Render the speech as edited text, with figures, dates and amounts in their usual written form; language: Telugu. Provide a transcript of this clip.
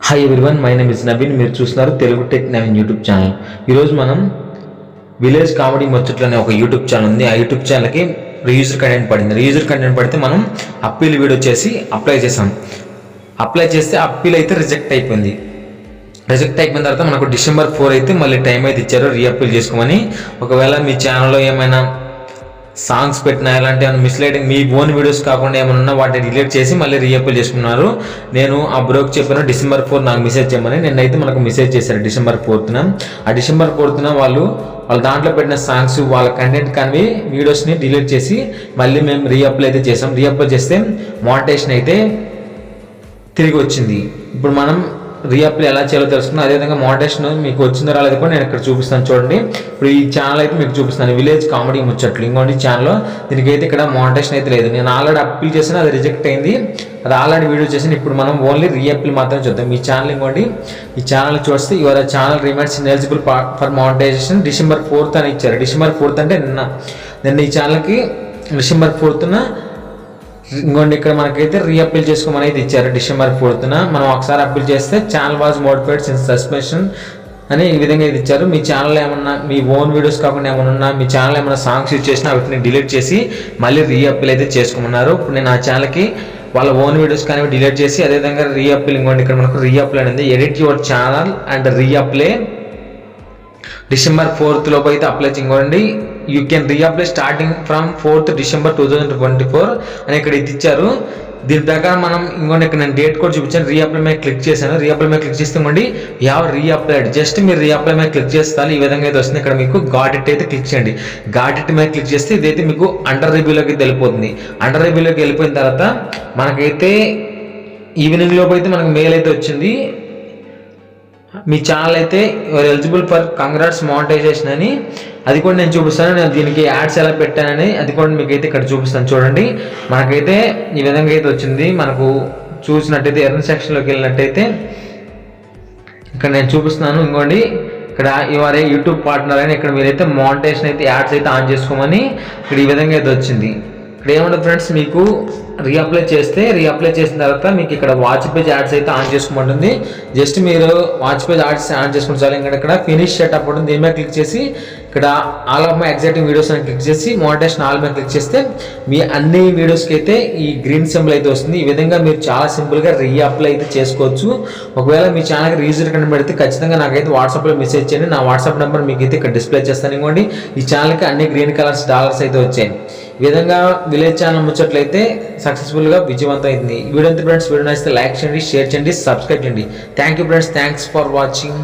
Hi everyone, my name is Naveen. మీరు చూస్తున్నారు Telugu tech Naveen YouTube channel. ఈరోజు మనం విలేజ్ కామెడీ ముచ్చట్లు అనే ఒక యూట్యూబ్ ఛానల్ ఉంది. ఆ యూట్యూబ్ ఛానల్కి రీయూజర్ కంటెంట్ పడింది. రీయూజర్ కంటెంట్ పడితే మనం అప్పీల్ వీడియో చేసి అప్లై చేసాం. అప్లై చేస్తే అప్పీల్ అయితే రిజెక్ట్ అయిపోయింది. రిజెక్ట్ అయిపోయిన తర్వాత మనకు December 4 అయితే మళ్ళీ టైం అయితే ఇచ్చారు రీఅప్పీల్ చేసుకోమని. ఒకవేళ మీ ఛానల్లో ఏమైనా సాంగ్స్ పెట్టినా ఇలాంటి ఏమైనా మిస్లీడింగ్ మీ ఓన్ వీడియోస్ కాకుండా ఏమైనా ఉన్నా వాటిని డిలీట్ చేసి మళ్ళీ రీఅప్పీల్ చేసుకున్నారు. నేను ఆ బ్రోకి చెప్పాను December 4 నాకు మెసేజ్ చేయమని. నిన్నైతే మనకు మెసేజ్ చేశారు December 4న. ఆ December 4న వాళ్ళ దాంట్లో పెట్టిన సాంగ్స్ వాళ్ళ కంటెంట్ కానీ వీడియోస్ని డిలీట్ చేసి మళ్ళీ మేము రీఅప్లై అయితే చేసాం. రీఅప్లై చేస్తే మోనిటైజేషన్ అయితే తిరిగి వచ్చింది. ఇప్పుడు మనం రీఅప్లై ఎలా చేయాలో తెలుసుకున్నాం. అదేవిధంగా మోనిటైజేషన్ మీకు వచ్చిందో రాలేదు కూడా నేను ఇక్కడ చూపిస్తాను చూడండి. ఇప్పుడు ఈ ఛానల్ అయితే మీకు చూపిస్తాను, విలేజ్ కామెడీ ముచ్చట్లు. ఇంకోటి ఛానల్లో దీనికైతే ఇక్కడ మోనిటైజేషన్ అయితే లేదు. నేను ఆల్రెడీ అప్పీల్ చేసిన, అది రిజెక్ట్ అయింది. అది ఆల్రెడీ వీడియో చేసిన. ఇప్పుడు మనం ఓన్లీ రీఅప్పీల్ మాత్రం చూద్దాం. ఈ ఛానల్ ఇంకోటి, ఈ ఛానల్ చూస్తే your channel remains eligible for monetisation December 4 అని ఇచ్చారు. December 4 అంటే నిన్న ఈ ఛానల్కి December 4న ఇంకోండి ఇక్కడ మనకైతే రీఅప్పీల్ చేసుకోమని అయితే ఇచ్చారు December 4న. మనం ఒకసారి అప్పీల్ చేస్తే channel was modified since suspension అని ఈ విధంగా అయితే ఇచ్చారు. మీ ఛానల్ ఏమన్నా మీ ఓన్ వీడియోస్ కాకుండా ఏమైనా ఉన్నా, మీ ఛానల్ ఏమైనా సాంగ్స్ యూజ్ చేసినా వాటిని డిలీట్ చేసి మళ్ళీ రీఅప్పీల్ అయితే చేసుకోమన్నారు. ఇప్పుడు నేను ఆ ఛానల్కి వాళ్ళ ఓన్ వీడియోస్ కానీ డిలీట్ చేసి అదేవిధంగా రీఅప్పీల్ ఇంకోండి ఇక్కడ మనకు రీఅప్లై అనేది edit your channel and reapply December 4 లోపు అయితే అప్లై చేయండి. You can reapply starting from 4th December 2024 అని ఇక్కడ ఇది ఇచ్చారు. దీని ప్రకారం మనం ఇంకోటి ఇక్కడ నేను డేట్ కూడా చూపించాను. రీఅప్లై మీద క్లిక్ చేశాను. రీఅప్లై మీద క్లిక్ చేస్తే ఇంకోండి యావ్ రీఅప్లైడ్. జస్ట్ మీరు రీఅప్లై మీద క్లిక్ చేస్తారు. ఈ విధంగా అయితే వస్తుంది. ఇక్కడ మీకు గాట్ ఇట్ అయితే క్లిక్ చేయండి. గాట్ ఇట్ మీద క్లిక్ చేస్తే ఇదైతే మీకు అండర్ రివ్యూలోకి వెళ్ళిపోతుంది. అండర్ రివ్యూలోకి వెళ్ళిపోయిన తర్వాత మనకైతే ఈవినింగ్ లోపు అయితే మనకు మెయిల్ అయితే వచ్చింది. మీ ఛానల్ అయితే your eligible for congrats monetisation అని. అది కూడా నేను చూపిస్తాను. నేను దీనికి యాడ్స్ ఎలా పెట్టానని అది కూడా మీకు అయితే ఇక్కడ చూపిస్తాను చూడండి. మనకైతే ఈ విధంగా అయితే వచ్చింది. మనకు చూసినట్టయితే ఎర్న్ సెక్షన్లోకి వెళ్ళినట్టయితే ఇక్కడ నేను చూపిస్తున్నాను. ఇంకోండి ఇక్కడ యువర్ యూట్యూబ్ పార్ట్నర్ అని ఇక్కడ మీరైతే మోనిటైజేషన్ అయితే యాడ్స్ అయితే ఆన్ చేసుకోమని ఇక్కడ ఈ విధంగా అయితే వచ్చింది. ఇక్కడ ఏముంటుంది ఫ్రెండ్స్, మీకు రీఅప్లై చేసిన తర్వాత మీకు ఇక్కడ వాచ్ పేజ్ యాడ్స్ అయితే ఆన్ చేసుకోమంటుంది. జస్ట్ మీరు వాచ్ పేజ్ యాడ్స్ ఆన్ చేసుకుంటే చాలు. ఇక్కడ ఫినిష్ సెటప్ ఉంటుంది. దీని మీద క్లిక్ చేసి ఇక్కడ all of my exciting videos అని క్లిక్ చేసి మోనిటైజేషన్ ఆల్ మీద క్లిక్ చేస్తే మీ అన్ని వీడియోస్కి అయితే ఈ గ్రీన్ సింబల్ అయితే వస్తుంది. ఈ విధంగా మీరు చాలా సింపుల్గా రీఅప్లై అయితే చేసుకోవచ్చు. ఒకవేళ మీ ఛానల్కి రీయూజర్ కంటెంట్ పెడితే ఖచ్చితంగా నాకైతే వాట్సాప్లో మెసేజ్ చేయండి. నా వాట్సాప్ నెంబర్ మీకు అయితే ఇక్కడ డిస్ప్లే చేస్తాను. ఇంకోండి ఈ ఛానల్కి అన్ని గ్రీన్ కలర్స్ డాలర్స్ అయితే వచ్చాయి. ఈ విధంగా విలేజ్ ఛానల్ ముచ్చట్లయితే సక్సెస్ఫుల్గా విజయవంతం అయింది. వీడియో ఫ్రెండ్స్, వీడియో నచ్చితే లైక్ చేయండి, షేర్ చేయండి, సబ్స్క్రైబ్ చేయండి. Thank you friends, thanks for watching.